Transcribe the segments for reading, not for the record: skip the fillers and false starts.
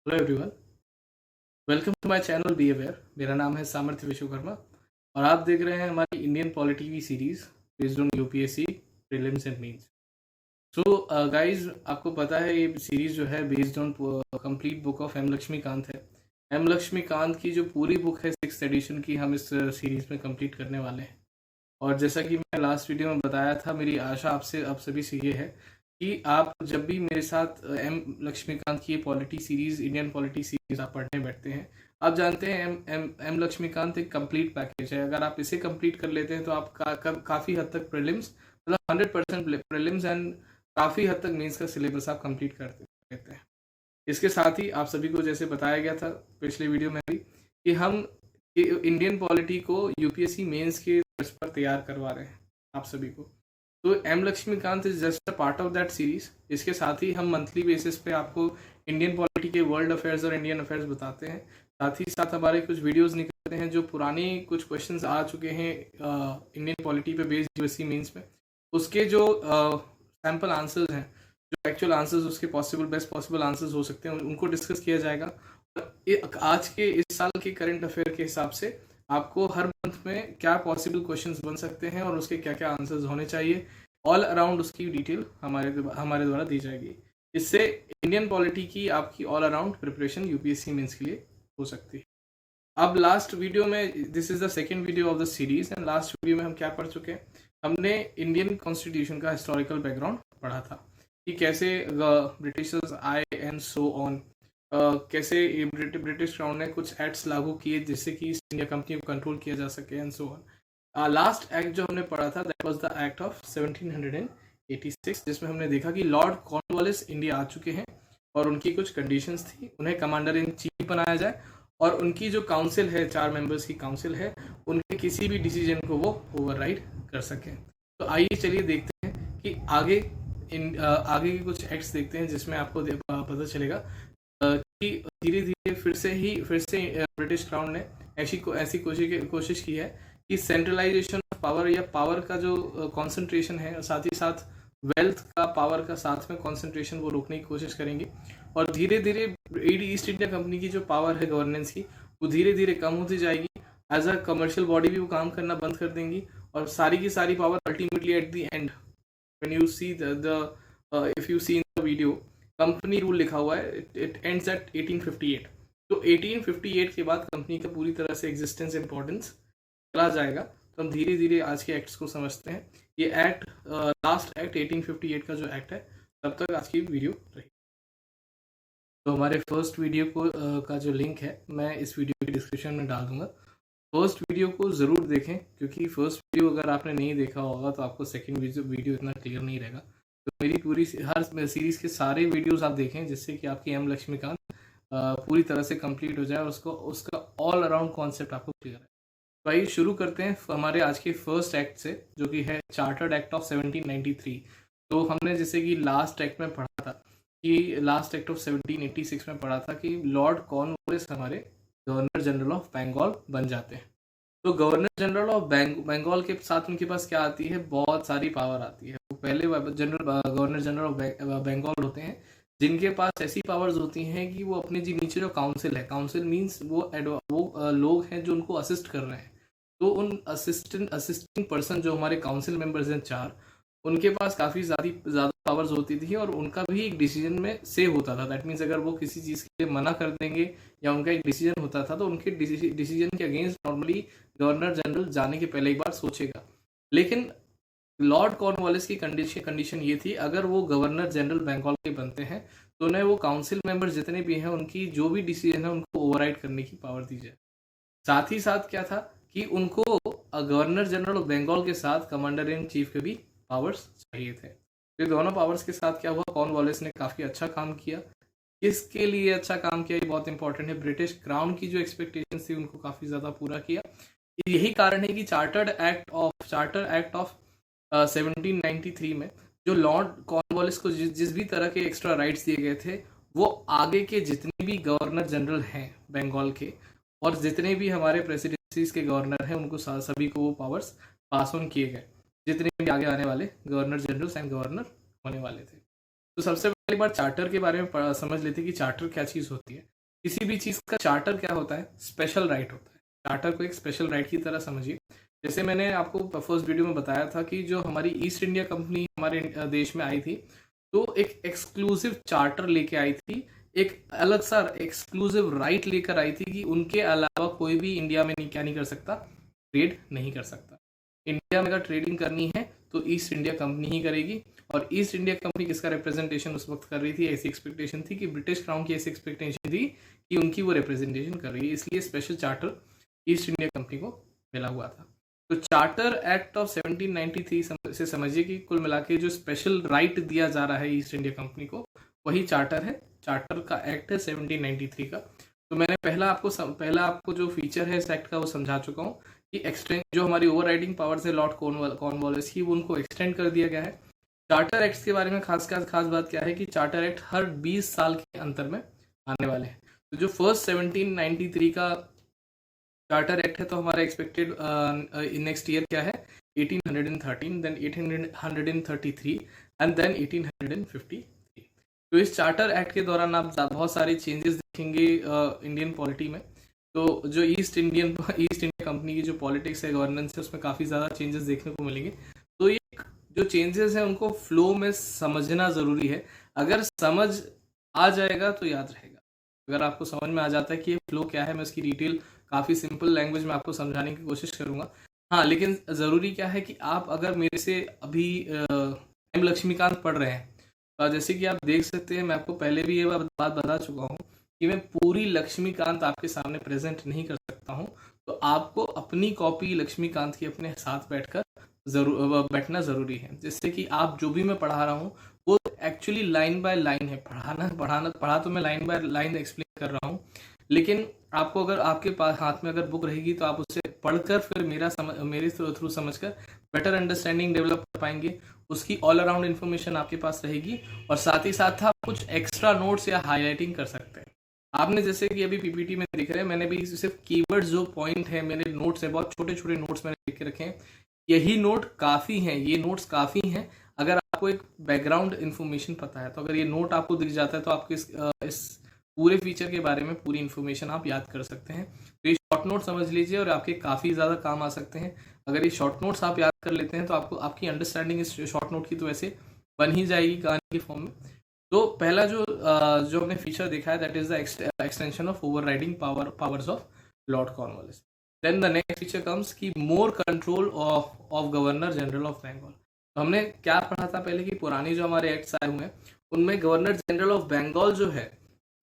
Hello everyone, welcome to my channel be aware. मेरा नाम है सामर्थ्य विश्वकर्मा और आप देख रहे हैं हमारी इंडियन पॉलिटी की series based on UPSC prelims and mains. So guys, आपको पता है ये सीरीज जो है based on complete book of M Laxmikanth है। एम लक्ष्मीकांत की जो पूरी बुक है 6th एडिशन की, हम इस सीरीज में कंप्लीट करने वाले हैं। और जैसा कि मैं लास्ट वीडियो में बताया था, मेरी आशा आपसे आप सभी से ये है कि आप जब भी मेरे साथ एम लक्ष्मीकांत की polity series, Indian polity series आप पढ़ने बैठते हैं, आप जानते हैं एम लक्ष्मीकांत एक कंप्लीट पैकेज है। अगर आप इसे कंप्लीट कर लेते हैं तो आप काफ़ी हद तक प्रीलिम्स, मतलब 100% प्रीलिम्स एंड काफ़ी हद तक मेंस का सिलेबस आप कंप्लीट कर लेते हैं। इसके साथ ही आप सभी को जैसे बताया गया था पिछले वीडियो में भी कि हम इंडियन पॉलिटी को यूपीएससी मेंस के तर्ज पर तैयार करवा रहे हैं आप सभी को। तो M Laxmikanth is just a part of that series. इसके साथ ही हम मंथली बेसिस पे आपको इंडियन पॉलिटी के वर्ल्ड अफेयर्स और इंडियन अफेयर्स बताते हैं। साथ ही साथ हमारे कुछ वीडियोस निकलते हैं जो पुराने कुछ क्वेश्चंस आ चुके हैं इंडियन पॉलिटी पे बेस्ड यूपीएससी मेंस में, उसके जो सैम्पल आंसर्स हैं, जो एक्चुअल आंसर्स उसके पॉसिबल बेस्ट पॉसिबल आंसर्स हो सकते हैं, उनको डिस्कस किया जाएगा। आज के इस साल के करंट अफेयर के हिसाब से आपको हर मंथ में क्या पॉसिबल क्वेश्चंस बन सकते हैं और उसके क्या क्या आंसर्स होने चाहिए, ऑल अराउंड उसकी डिटेल हमारे द्वारा दी जाएगी। इससे इंडियन पॉलिटी की आपकी all around preparation UPSC mains के लिए हो सकती है। अब लास्ट वीडियो में, this is the second video of the series, and last video में हम क्या पढ़ चुके हैं, हमने इंडियन कॉन्स्टिट्यूशन का हिस्टोरिकल बैकग्राउंड पढ़ा था कि कैसे ब्रिटिशर्स आए एंड सो ऑन, कैसे ब्रिटिश क्राउन ने कुछ एक्ट्स लागू किए जिससे कि ईस्ट इंडिया कंपनी को कंट्रोल किया जा सके and so on. Last act जो हमने पढ़ा था that was the act of 1786, जिसमें हमने देखा कि लॉर्ड कॉर्नवालिस इंडिया आ चुके हैं और उनकी कुछ कंडीशंस थी, उन्हें कमांडर इन चीफ बनाया जाए और उनकी जो काउंसिल है, 4 मेंबर्स की काउंसिल है, उनके किसी भी डिसीजन को वो ओवरराइड कर सकें। तो आइए चलिए देखते हैं कि आगे आगे के कुछ एक्ट्स देखते हैं जिसमें आपको पता चलेगा कि धीरे धीरे फिर से ब्रिटिश क्राउन ने ऐसी कोशिश की है कि सेंट्रलाइजेशन ऑफ पावर या पावर का जो कंसंट्रेशन है, साथ ही साथ वेल्थ का, पावर का साथ में कंसंट्रेशन, वो रोकने की कोशिश करेंगे। और धीरे धीरे ईस्ट इंडिया कंपनी की जो पावर है गवर्नेंस की, वो धीरे धीरे कम होती जाएगी। एज अ कमर्शियल बॉडी भी वो काम करना बंद कर देंगी और सारी की सारी power ultimately at the end, when you see if you see in the video, company rule लिखा हुआ है, इट एंड्स एट 1858। तो 1858 के बाद कंपनी का पूरी तरह से एग्जिस्टेंस इंपॉर्टेंस चला जाएगा। तो हम धीरे धीरे आज के एक्ट्स को समझते हैं। ये एक्ट, लास्ट एक्ट 1858 का जो एक्ट है, तब तक आज की वीडियो रही। तो हमारे फर्स्ट वीडियो को का जो लिंक है मैं इस वीडियो के डिस्क्रिप्शन में डाल दूंगा। फर्स्ट वीडियो को ज़रूर देखें क्योंकि फर्स्ट वीडियो अगर आपने नहीं देखा होगा तो आपको सेकंड वीडियो इतना क्लियर नहीं रहेगा। तो मेरी पूरी हर सीरीज़ के सारे वीडियोस आप देखें जिससे कि आपकी एम लक्ष्मीकांत पूरी तरह से कंप्लीट हो जाए और उसका ऑल अराउंड कॉन्सेप्ट आपको क्लियर है। तो आइए शुरू करते हैं हमारे आज के फर्स्ट एक्ट से, जो कि है चार्टर्ड एक्ट ऑफ 1793। तो हमने जैसे कि लास्ट एक्ट में पढ़ा था कि लास्ट एक्ट ऑफ 1786 में पढ़ा था कि लॉर्ड कॉर्नवालिस हमारे गवर्नर जनरल ऑफ बंगाल बन जाते हैं। तो गवर्नर जनरल ऑफ बंगाल के साथ उनके पास क्या आती है, बहुत सारी पावर आती है। वो पहले गवर्नर जनरल ऑफ बंगाल होते हैं जिनके पास ऐसी पावर्स होती हैं कि वो अपने जी नीचे जो काउंसिल है, काउंसिल मींस वो लोग हैं जो उनको असिस्ट कर रहे हैं, तो उन असिस्टिंग पर्सन जो हमारे काउंसिल मेंबर्स हैं 4, उनके पास काफ़ी ज़्यादा पावर्स होती थी और उनका भी एक डिसीजन में से होता था। दैट मीन्स अगर वो किसी चीज़ के लिए मना कर देंगे या उनका एक डिसीजन होता था तो उनके डिसीजन के अगेंस्ट नॉर्मली गवर्नर जनरल जाने के पहले एक बार सोचेगा। लेकिन लॉर्ड कॉर्नवालिस की कंडीशन ये थी, अगर वो गवर्नर जनरल बंगाल के बनते हैं तो उन्हें वो काउंसिल मेंबर जितने भी हैं उनकी जो भी डिसीजन है उनको ओवरराइड करने की पावर दी जाए। साथ ही साथ क्या था कि उनको गवर्नर जनरल ऑफ बंगाल के साथ कमांडर इन चीफ के भी पावर्स चाहिए थे। तो दोनों पावर्स के साथ क्या हुआ, कॉर्नवालिस ने काफ़ी अच्छा काम किया। किसके लिए अच्छा काम किया, ये बहुत इंपॉर्टेंट है। ब्रिटिश क्राउन की जो एक्सपेक्टेशंस थी उनको काफ़ी ज़्यादा पूरा किया। यही कारण है कि चार्टर एक्ट ऑफ 1793 में जो लॉर्ड कॉर्नवालिस को जिस भी तरह के एक्स्ट्रा राइट्स दिए गए थे, वो आगे के जितने भी गवर्नर जनरल हैं बंगाल के और जितने भी हमारे प्रेसिडेंसीज के गवर्नर हैं उनको सभी को वो पावर्स पास ऑन किए गए, जितने भी आगे आने वाले गवर्नर जनरल्स एंड गवर्नर होने वाले थे। तो सबसे पहली बार चार्टर के बारे में समझ लेते कि चार्टर क्या चीज़ होती है। किसी भी चीज़ का चार्टर क्या होता है, स्पेशल राइट होता है। चार्टर को एक स्पेशल राइट की तरह समझिए। जैसे मैंने आपको फर्स्ट वीडियो में बताया था कि जो हमारी ईस्ट इंडिया कंपनी हमारे देश में आई थी, तो एक एक्सक्लूसिव चार्टर लेके आई थी, एक अलग सा एक्सक्लूसिव राइट लेकर आई थी कि उनके अलावा कोई भी इंडिया में क्या नहीं कर सकता, ट्रेड नहीं कर सकता। इंडिया में अगर ट्रेडिंग करनी है तो ईस्ट इंडिया कंपनी ही करेगी। और ईस्ट इंडिया कंपनी किसका रिप्रेजेंटेशन उस वक्त कर रही थी, ऐसी एक्सपेक्टेशन थी कि ब्रिटिश क्राउन की ऐसी एक्सपेक्टेशन थी कि उनकी वो रिप्रेजेंटेशन कर रही है, इसलिए special charter east India company को मिला हुआ था। तो चार्टर एक्ट ऑफ 1793 से समझिए कि कुल मिला के जो स्पेशल राइट दिया जा रहा है ईस्ट इंडिया कंपनी को, वही चार्टर है। चार्टर का एक्ट है 1793 का। तो मैंने पहला आपको जो फीचर है इस एक्ट का वो समझा चुका हूँ कि एक्सटेंड जो हमारी ओवरराइडिंग पावर्स है लॉर्ड कॉर्नवालिस की, वो उनको एक्सटेंड कर दिया गया है। चार्टर एक्ट के बारे में खास बात क्या है कि चार्टर एक्ट हर 20 साल के अंतर में आने वाले हैं। तो जो फर्स्ट 1793 का चार्टर एक्ट है, तो हमारा एक्सपेक्टेड नेक्स्ट ईयर क्या है, 1813, देन 1833 एंड देन 1853। तो इस चार्टर एक्ट के दौरान आप बहुत सारे चेंजेस देखेंगे इंडियन पॉलिटी में। तो जो ईस्ट इंडिया कंपनी की जो पॉलिटिक्स है, गवर्नेंस है, उसमें काफ़ी ज़्यादा चेंजेस देखने को मिलेंगे। तो ये जो चेंजेस हैं उनको फ्लो में समझना ज़रूरी है। अगर समझ आ जाएगा तो याद रहेगा। अगर आपको समझ में आ जाता है कि ये फ्लो क्या है, मैं उसकी डिटेल काफ़ी सिंपल लैंग्वेज में आपको समझाने की कोशिश करूँगा। हाँ, लेकिन ज़रूरी क्या है कि आप अगर मेरे से अभी एम लक्ष्मीकांत पढ़ रहे हैं, तो जैसे कि आप देख सकते हैं, मैं आपको पहले भी ये बात बता चुका हूँ कि मैं पूरी लक्ष्मीकांत आपके सामने प्रेजेंट नहीं कर सकता हूँ। तो आपको अपनी कॉपी लक्ष्मीकांत की अपने साथ बैठना ज़रूरी है, जिससे कि आप जो भी मैं पढ़ा रहा हूँ वो एक्चुअली लाइन बाय लाइन है। पढ़ा तो मैं लाइन बाय लाइन एक्सप्लेन कर रहा हूँ, लेकिन आपको अगर आपके पास हाथ में अगर बुक रहेगी तो आप उसे पढ़कर फिर मेरे थ्रू समझकर बेटर अंडरस्टैंडिंग डेवलप कर पाएंगे। उसकी ऑल अराउंड इन्फॉर्मेशन आपके पास रहेगी, और साथ ही साथ आप कुछ एक्स्ट्रा नोट्स या हाईलाइटिंग कर सकते हैं। आपने जैसे कि अभी पीपीटी में देख रहे हैं, मैंने भी सिर्फ कीवर्ड्स जो पॉइंट है, मेरे नोट्स है, बहुत छोटे छोटे नोट्स मैंने लिख के रखे हैं। यही नोट काफ़ी हैं, ये नोट्स काफ़ी हैं अगर आपको एक बैकग्राउंड इन्फॉर्मेशन पता है। तो अगर ये नोट आपको दिख जाता है तो आपको इस पूरे फीचर के बारे में पूरी इन्फॉर्मेशन आप याद कर सकते हैं। तो ये शॉर्ट नोट समझ लीजिए और आपके काफ़ी ज़्यादा काम आ सकते हैं। अगर ये शॉर्ट नोट्स आप याद कर लेते हैं तो आपकी अंडरस्टैंडिंग इस शॉर्ट नोट की तो ऐसे बन ही जाएगी कहानी के फॉर्म में। तो पहला जो हमने फीचर देखा है, that is the extension of overriding powers of Lord Cornwallis. Then the next feature comes की more control of governor general of Bengal. तो हमने क्या पढ़ा था पहले कि पुरानी जो हमारे एक्ट्स आए हुए हैं उनमें गवर्नर जनरल ऑफ बंगाल जो है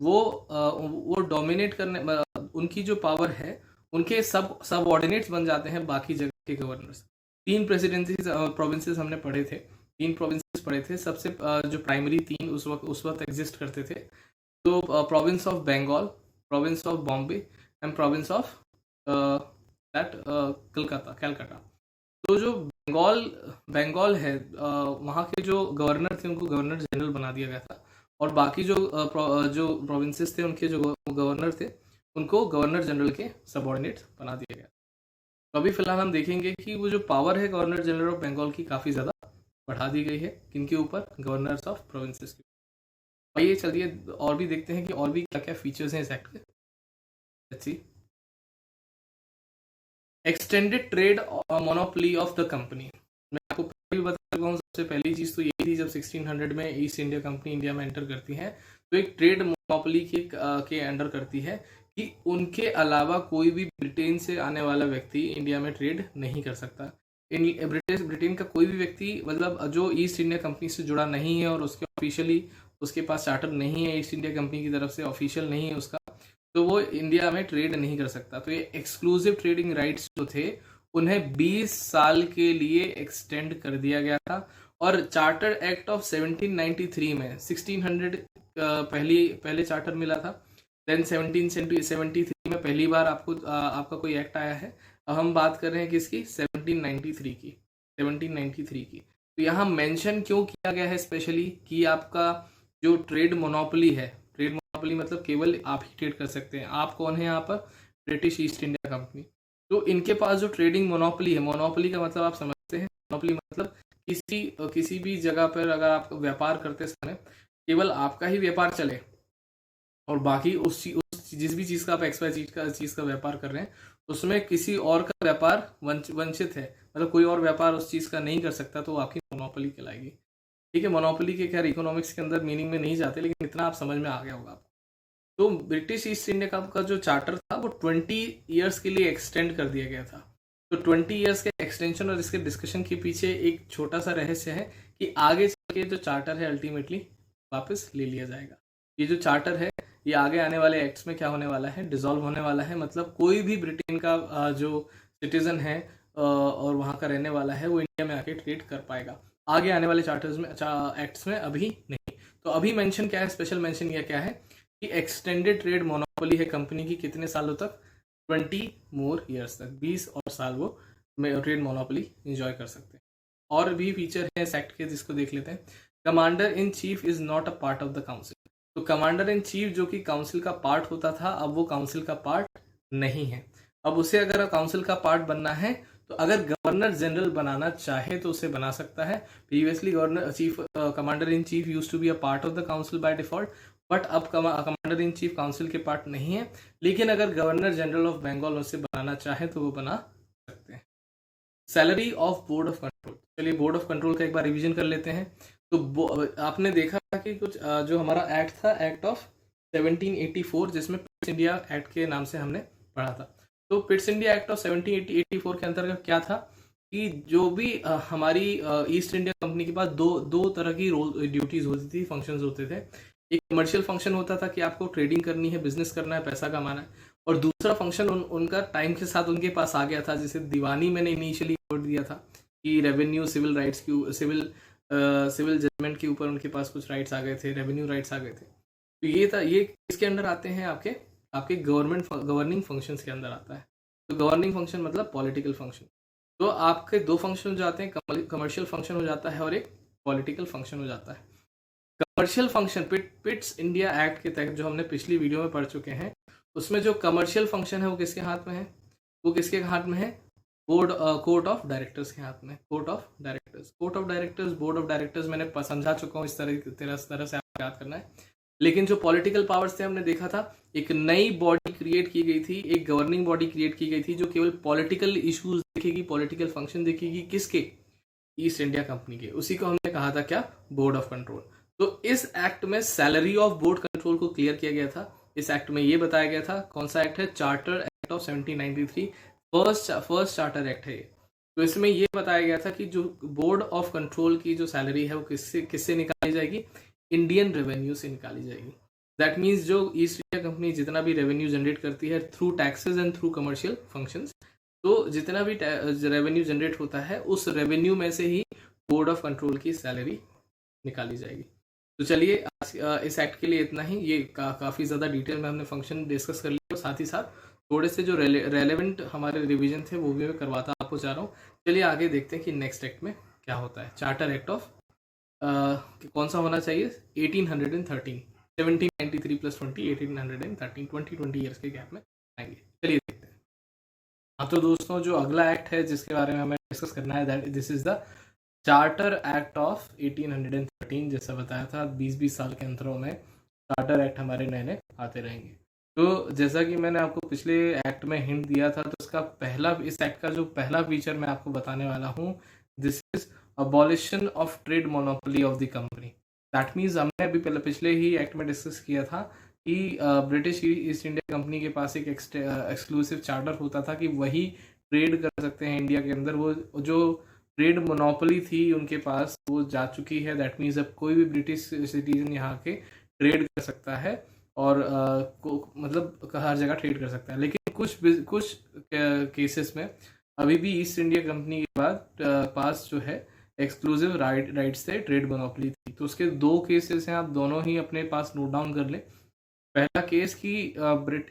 वो डोमिनेट करने, उनकी जो पावर है, उनके सब ऑर्डिनेट्स बन जाते हैं बाकी जगह के गवर्नर्स। 3 प्रेसिडेंसीज प्रोविंसेस हमने पढ़े थे, 3 प्रोविंसेस पढ़े थे। सबसे जो प्राइमरी 3 उस वक्त एग्जिस्ट करते थे, तो province of Bengal, province of Bombay and province of Calcutta. तो जो बंगाल है, वहाँ के जो गवर्नर थे उनको गवर्नर जनरल बना दिया गया था, और बाकी जो प्रोविंसेस थे उनके जो गवर्नर थे उनको गवर्नर जनरल के सबऑर्डिनेट बना दिया गया। तो अभी फिलहाल हम देखेंगे कि वो जो पावर है गवर्नर जनरल ऑफ बंगाल की काफ़ी ज़्यादा बढ़ा दी गई है। किनके ऊपर? गवर्नर्स ऑफ प्रोविंसेस के। आइए चलिए और भी देखते हैं कि और भी क्या क्या फीचर्स हैं इस एक्ट के। Let's see. Extended trade monopoly of the company. मैं आपको पहले भी बता चुका हूँ, सबसे पहली चीज़ तो यही थी, जब 1600 में ईस्ट इंडिया कंपनी इंडिया में एंटर करती है तो एक ट्रेड मोनोपोली के अंडर करती है कि उनके अलावा कोई भी ब्रिटेन से आने वाला व्यक्ति इंडिया में ट्रेड नहीं कर सकता। ब्रिटेन का कोई भी व्यक्ति, मतलब जो ईस्ट इंडिया कंपनी से जुड़ा नहीं है और उसके पास चार्टर नहीं है ईस्ट इंडिया कंपनी की तरफ से, ऑफिशियल नहीं है उसका, तो वो इंडिया में ट्रेड नहीं कर सकता। तो ये एक्सक्लूसिव ट्रेडिंग राइट्स जो थे उन्हें 20 साल के लिए एक्सटेंड कर दिया गया था। और चार्टर एक्ट ऑफ 1793 में 1600 पहले चार्टर मिला था, देन 1773 में पहली बार आपका कोई एक्ट आया है। अब हम बात कर रहे हैं किसकी? 1793 की। तो यहाँ मेंशन क्यों किया गया है स्पेशली कि आपका जो ट्रेड मोनोपोली है, ट्रेड मोनोपोली मतलब केवल आप ही ट्रेड कर सकते हैं। आप कौन है यहाँ पर? British east India company. तो इनके पास जो ट्रेडिंग मोनोपोली है, मोनोपोली का मतलब आप समझते हैं, मोनोपोली मतलब किसी भी जगह पर अगर आप व्यापार करते समय केवल आपका ही व्यापार चले और बाकी उस जिस भी चीज़ का आप एक्स वाई चीज़ का व्यापार कर रहे हैं उसमें किसी और का व्यापार वंचित है, मतलब कोई और व्यापार उस चीज़ का नहीं कर सकता, तो वो आपकी मोनोपोली कहलाएगी। ठीक है, मोनोपोली के खैर इकोनॉमिक्स के अंदर मीनिंग में नहीं जाते, लेकिन इतना आप समझ में आ गया होगा आपको। तो ब्रिटिश ईस्ट इंडिया का जो चार्टर था वो 20 ईयर्स के लिए एक्सटेंड कर दिया गया था। तो 20 ईयर्स के एक्सटेंशन और इसके डिस्कशन के पीछे एक छोटा सा रहस्य है कि आगे चल के जो चार्टर है अल्टीमेटली वापस ले लिया जाएगा। ये जो चार्टर है ये आगे आने वाले एक्ट्स में क्या होने वाला है, डिसॉल्व होने वाला है। मतलब कोई भी ब्रिटेन का जो सिटीजन है और वहाँ का रहने वाला है वो इंडिया में आके ट्रेड कर पाएगा। आगे आने वाले चार्टर्स में एक्ट्स में अभी नहीं। तो अभी मेंशन क्या है, स्पेशल मेंशन यह क्या है कि एक्सटेंडेड ट्रेड मोनोपोली है कंपनी की कितने सालों तक, 20 मोर ईयर्स तक, 20 और साल वो ट्रेड मोनोपोली एंजॉय कर सकते हैं। और भी फीचर है इस एक्ट के जिसको देख लेते हैं। Commander in chief is not a part of the council. तो कमांडर इन चीफ जो कि काउंसिल का पार्ट होता था, अब वो काउंसिल का पार्ट नहीं है। अब उसे अगर काउंसिल का पार्ट बनना है तो अगर गवर्नर जनरल बनाना चाहे तो उसे बना सकता है। Previously commander in chief used to be a part of the council by default, but अब कमांडर इन चीफ काउंसिल के पार्ट नहीं है। लेकिन अगर गवर्नर जनरल ऑफ बंगाल उसे बनाना चाहे तो वो बना सकते हैं। Salary of board of control, चलिए बोर्ड ऑफ कंट्रोल का एक बार रिवीजन कर लेते हैं। तो आपने देखा कि कुछ जो हमारा एक्ट था, एक्ट ऑफ 1784, जिसमें पिट्स इंडिया एक्ट के नाम से हमने पढ़ा था। तो पिट्स इंडिया एक्ट ऑफ 1784 के अंतर्गत क्या था कि जो भी हमारी ईस्ट इंडिया कंपनी के पास दो तरह की रोल ड्यूटीज होती थी, फंक्शंस होते थे। एक कमर्शियल फंक्शन होता था कि आपको ट्रेडिंग करनी है, बिजनेस करना है, पैसा कमाना है। और दूसरा फंक्शन उनका टाइम के साथ उनके पास आ गया था, जिसे दीवानी मैंने इनिशियली जोड़ दिया था कि रेवेन्यू सिविल राइट्स की सिविल जजमेंट के ऊपर उनके पास कुछ राइट्स आ गए थे, रेवेन्यू राइट्स आ गए थे। तो ये इसके अंदर आते हैं, आपके गवर्निंग फंक्शंस के अंदर आता है। तो गवर्निंग फंक्शन मतलब पॉलिटिकल फंक्शन। तो आपके दो फंक्शन हो जाते हैं, कमर्शियल फंक्शन हो जाता है और एक पॉलिटिकल फंक्शन हो जाता है। Commercial function Pitt's India act के तहत जो हमने पिछली वीडियो में पढ़ चुके हैं, उसमें जो कमर्शियल फंक्शन है वो किसके हाथ में है, वो किसके हाथ में है, कोर्ट ऑफ डायरेक्टर्स के हाथ में। Court of directors, board of directors मैंने समझा चुका हूँ, इस तरह से आपको याद करना है। लेकिन जो पॉलिटिकल पावर्स थे हमने देखा था, एक नई बॉडी क्रिएट की गई थी, एक गवर्निंग बॉडी क्रिएट की गई थी जो केवल पॉलिटिकल इश्यूज देखेगी, पॉलिटिकल फंक्शन देखेगी। किसके, ईस्ट इंडिया कंपनी के। उसी को हमने कहा था क्या, बोर्ड ऑफ कंट्रोल। तो इस एक्ट में सैलरी ऑफ बोर्ड कंट्रोल को क्लियर किया गया था। इस एक्ट में ये बताया गया था, कौन सा एक्ट है, charter act of 1793, first charter act है। तो इसमें ये बताया गया था कि जो बोर्ड ऑफ कंट्रोल की जो सैलरी है वो किससे निकाली जाएगी, इंडियन रेवेन्यू से निकाली जाएगी। दैट मीन्स जो ईस्ट इंडिया कंपनी जितना भी रेवेन्यू जनरेट करती है through taxes and through commercial functions, तो जितना भी रेवेन्यू जनरेट होता है उस रेवेन्यू में से ही बोर्ड ऑफ कंट्रोल की सैलरी निकाली जाएगी। तो चलिए इस एक्ट के लिए इतना ही। ये काफ़ी ज़्यादा डिटेल में हमने फंक्शन डिस्कस कर लिया, साथ ही साथ थोड़े से जो रेलेवेंट हमारे रिवीजन थे वो भी मैं करवाता आपको चाह रहा हूँ। चलिए आगे देखते हैं कि नेक्स्ट एक्ट में क्या होता है। चार्टर एक्ट ऑफ कौन सा होना चाहिए, 1813, 1793 + 20, 1813, 20 ईयर्स के गैप में आएंगे। चलिए देखते हैं। हाँ तो दोस्तों, जो अगला एक्ट है जिसके बारे में हमें डिस्कस करना है, this is the charter act of 1813। जैसा बताया था 20-20 साल के अंतरों में चार्टर एक्ट हमारे नए नए आते रहेंगे। तो जैसा कि मैंने आपको पिछले एक्ट में हिंट दिया था, तो इस एक्ट का जो पहला फीचर मैं आपको बताने वाला हूँ, this is abolition of trade monopoly of the company. That means हमने अभी पिछले ही एक्ट में डिस्कस किया था कि ब्रिटिश ईस्ट इंडिया कंपनी के पास एक एक्सक्लूसिव चार्टर होता था कि वही ट्रेड कर सकते हैं इंडिया के अंदर। वो जो ट्रेड मोनोपोली थी उनके पास वो जा चुकी है। दैट मीन्स अब कोई भी ब्रिटिश सिटीजन यहाँ के ट्रेड कर सकता है और मतलब हर जगह ट्रेड कर सकता है। लेकिन कुछ केसेस में अभी भी ईस्ट इंडिया कंपनी के बाद पास जो है एक्सक्लूसिव राइट्स थे, ट्रेड मोनोपोली थी। तो उसके दो केसेस हैं, आप दोनों ही अपने पास नोट डाउन कर लें। पहला केस कि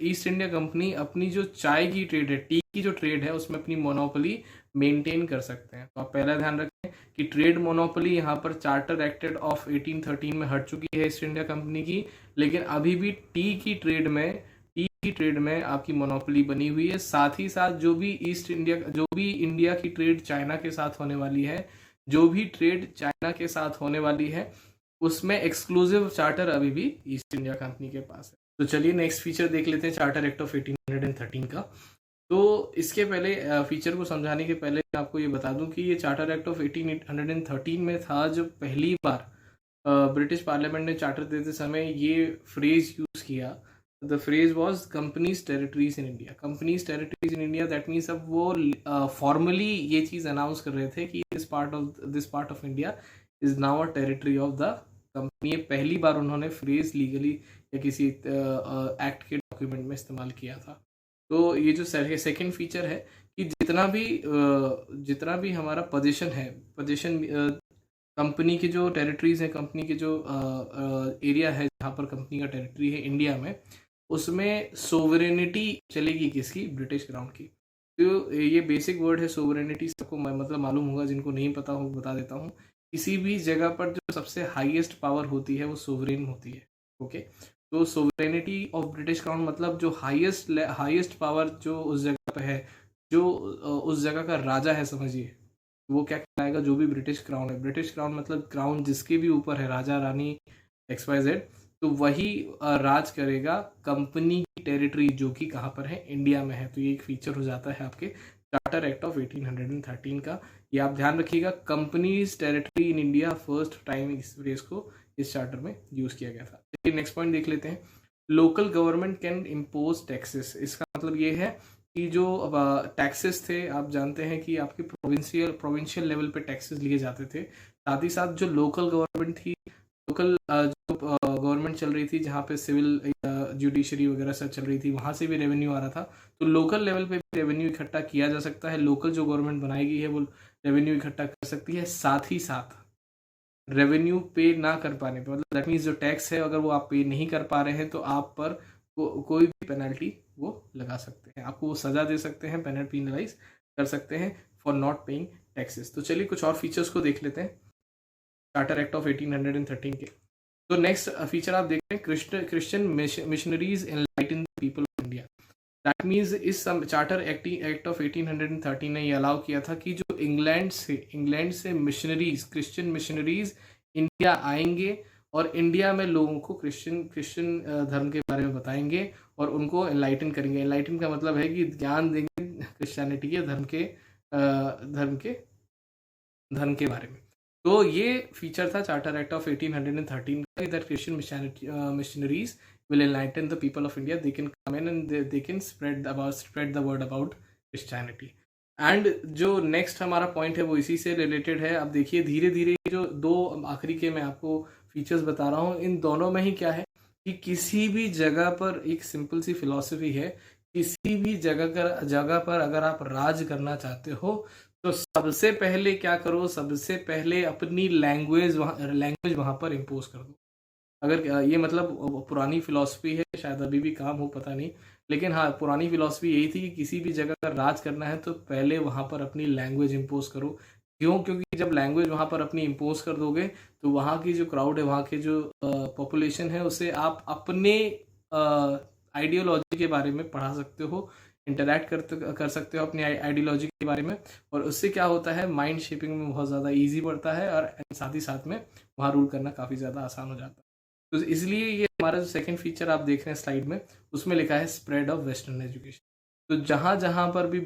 ईस्ट इंडिया कंपनी अपनी जो चाय की ट्रेड है, टी की जो ट्रेड है, उसमें अपनी मोनोपोली मेंटेन कर सकते हैं। तो आप पहला ध्यान रखें कि ट्रेड मोनोपोली यहाँ पर चार्टर एक्टेड ऑफ 1813 में हट चुकी है ईस्ट इंडिया कंपनी की, लेकिन अभी भी टी की ट्रेड में आपकी मोनोपोली बनी हुई है। साथ ही साथ जो भी इंडिया की ट्रेड चाइना के साथ होने वाली है, उसमें एक्सक्लूसिव चार्टर अभी भी ईस्ट इंडिया कंपनी के पास है। तो चलिए नेक्स्ट फीचर देख लेते हैं चार्टर एक्ट ऑफ 1813 का। तो इसके पहले फीचर को समझाने के पहले मैं आपको ये बता दूं कि ये चार्टर एक्ट ऑफ 1813 में था, जब पहली बार ब्रिटिश पार्लियामेंट ने चार्टर देते समय ये फ्रेज यूज किया। The phrase was companies territories in India. Companies territories in India, that means अब वो फॉर्मली ये चीज अनाउंस कर रहे थे कि this part of India is now a territory of the company. ये पहली बार उन्होंने फ्रेज लीगली या किसी एक्ट के डॉक्यूमेंट में इस्तेमाल किया था। तो ये जो सेकंड फीचर है कि जितना भी हमारा पोजीशन कंपनी की जो टेरिटरीज है, कंपनी की जो एरिया है जहाँ पर कंपनी का टेरिटरी है इंडिया में, उसमें सोवरेनिटी चलेगी किसकी? ब्रिटिश क्राउन की। तो ये बेसिक वर्ड है सोवरेनिटी, सबको मतलब मालूम होगा, जिनको नहीं पता हो बता देता हूँ। किसी भी जगह पर जो सबसे हाईएस्ट पावर होती है वो सोवरेन होती है। ओके, तो सोवरेनिटी ऑफ ब्रिटिश क्राउन मतलब जो हाईएस्ट पावर जो उस जगह पे है, जो उस जगह का राजा है समझिए, वो क्या कहलाएगा? जो भी ब्रिटिश क्राउन है। ब्रिटिश क्राउन मतलब क्राउन जिसके भी ऊपर है, राजा रानी XYZ, तो वही राज करेगा कंपनी की टेरिटरी जो कि कहाँ पर है? इंडिया में है। तो ये एक फीचर हो जाता है आपके चार्टर एक्ट ऑफ 1813 का। ये आप ध्यान रखिएगा, companies territory in India first time इस फ्रेज को इस चार्टर में यूज किया गया था। चलिए नेक्स्ट पॉइंट देख लेते हैं। Local government can impose taxes. इसका मतलब ये है कि जो टैक्सेस थे, आप जानते हैं कि आपके प्रोविंशियल लेवल पे टैक्सेस लिए जाते थे। साथ ही साथ जो लोकल गवर्नमेंट थी, लोकल जो गवर्नमेंट चल रही थी, जहाँ पे सिविल जुडिशरी वगैरह सब चल रही थी, वहाँ से भी रेवेन्यू आ रहा था। तो लोकल लेवल पे भी रेवेन्यू इकट्ठा किया जा सकता है। लोकल जो गवर्नमेंट बनाई गई है वो रेवेन्यू इकट्ठा कर सकती है। साथ ही साथ रेवेन्यू पे ना कर पाने पे, मतलब दैट मीन्स जो टैक्स है अगर वो आप पे नहीं कर पा रहे हैं तो आप पर कोई भी पेनल्टी वो लगा सकते हैं, आपको वो सजा दे सकते हैं, पेनलाइज कर सकते हैं फॉर नॉट पेइंग टैक्सेस। तो चलिए कुछ और फीचर्स को देख लेते हैं चार्टर एक्ट ऑफ 1813 के। तो नेक्स्ट फीचर आप देख रहे हैं, Christian missionaries enlighten the people of India. That means इस चार्टर एक्ट ऑफ 1813 ने ये अलाउ किया था कि जो इंग्लैंड से मिशनरीज, क्रिश्चियन मिशनरीज इंडिया आएंगे और इंडिया में लोगों को क्रिश्चियन धर्म के बारे में बताएंगे और उनको एनलाइटन करेंगे। एनलाइटन का मतलब है कि ज्ञान देंगे क्रिश्चियनिटी के धर्म के बारे में। तो ये फीचर था चार्टर एक्ट ऑफ 1813 का, that Christian missionaries will enlighten the people of India. They can come in and they can spread the word about Christianity. And जो नेक्स्ट हमारा पॉइंट है वो इसी से रिलेटेड है। अब देखिए धीरे धीरे जो दो आखिरी के मैं आपको फीचर्स बता रहा हूँ, इन दोनों में ही क्या है कि किसी भी जगह पर एक सिंपल सी फिलॉसफी है, किसी भी जगह पर अगर आप राज करना चाहते हो तो सबसे पहले क्या करो? सबसे पहले अपनी लैंग्वेज वहां पर इम्पोज कर दो। अगर ये मतलब पुरानी फिलॉसफी है, शायद अभी भी काम हो पता नहीं, लेकिन हाँ पुरानी फिलॉसफी यही थी कि किसी भी जगह का राज करना है तो पहले वहाँ पर अपनी लैंग्वेज इम्पोज करो। क्यों? क्योंकि जब लैंग्वेज वहाँ पर अपनी इम्पोज कर दोगे तो वहाँ की जो क्राउड है, वहाँ की जो पॉपुलेशन है, उसे आप अपने आइडियोलॉजी के बारे में पढ़ा सकते हो, इंटरेक्ट कर सकते हो अपनी आइडियोलॉजी के बारे में, और उससे क्या होता है, माइंड शेपिंग में बहुत ज़्यादा ईजी पड़ता है और साथ ही साथ में वहाँ रूल करना काफ़ी ज़्यादा आसान हो जाता है। तो इसलिए ये हमारा जो सेकंड फीचर आप देख रहे हैं स्लाइड में, उसमें लिखा है स्प्रेड ऑफ वेस्टर्न एजुकेशन। तो जहाँ जहाँ पर भी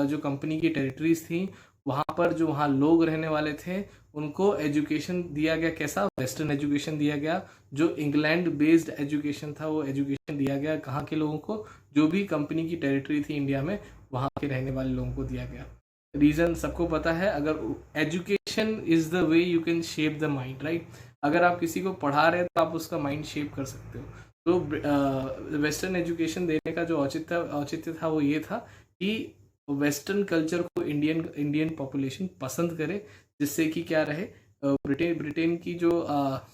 जो कंपनी की टेरिटरीज थी, वहाँ पर जो वहाँ लोग रहने वाले थे उनको एजुकेशन दिया गया। कैसा? वेस्टर्न एजुकेशन दिया गया। जो इंग्लैंड बेस्ड एजुकेशन था वो एजुकेशन दिया गया कहाँ के लोगों को? जो भी कंपनी की टेरिटरी थी इंडिया में, वहाँ के रहने वाले लोगों को दिया गया। रीजन सबको पता है, अगर education is the way you can shape the mind, right? अगर आप किसी को पढ़ा रहे हैं तो आप उसका माइंड शेप कर सकते हो। तो वेस्टर्न एजुकेशन देने का जो औचित्य था वो ये था कि वेस्टर्न कल्चर को इंडियन पॉपुलेशन पसंद करे, जिससे कि क्या रहे, ब्रिटेन की जो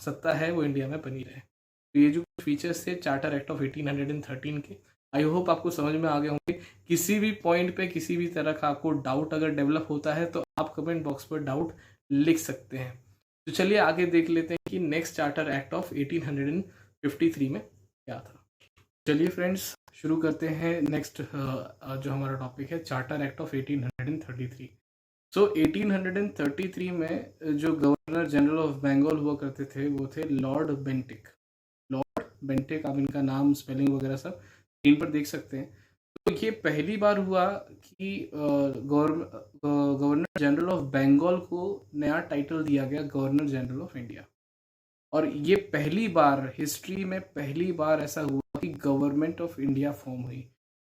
सत्ता है वो इंडिया में बनी रहे। तो ये जो फीचर्स थे चार्टर एक्ट ऑफ 1813 के, आई होप आपको समझ में आ गए होंगे। किसी भी पॉइंट पे किसी भी तरह का आपको डाउट अगर डेवलप होता है तो आप कमेंट बॉक्स पर डाउट लिख सकते हैं। तो चलिए आगे देख लेते हैं कि नेक्स्ट चार्टर एक्ट ऑफ 1853 में क्या था। चलिए फ्रेंड्स शुरू करते हैं नेक्स्ट जो हमारा टॉपिक है, चार्टर एक्ट ऑफ 1833। सो 1833 में जो गवर्नर जनरल ऑफ बंगाल हुआ करते थे वो थे लॉर्ड बेंटिक। बेंटिक, आप इनका नाम, स्पेलिंग वगैरह सब स्क्रीन पर देख सकते हैं। तो ये पहली बार हुआ कि गवर्नर जनरल ऑफ बंगाल को नया टाइटल दिया गया गवर्नर जनरल ऑफ इंडिया। और ये पहली बार हिस्ट्री में पहली बार ऐसा हुआ कि गवर्नमेंट ऑफ इंडिया फॉर्म हुई।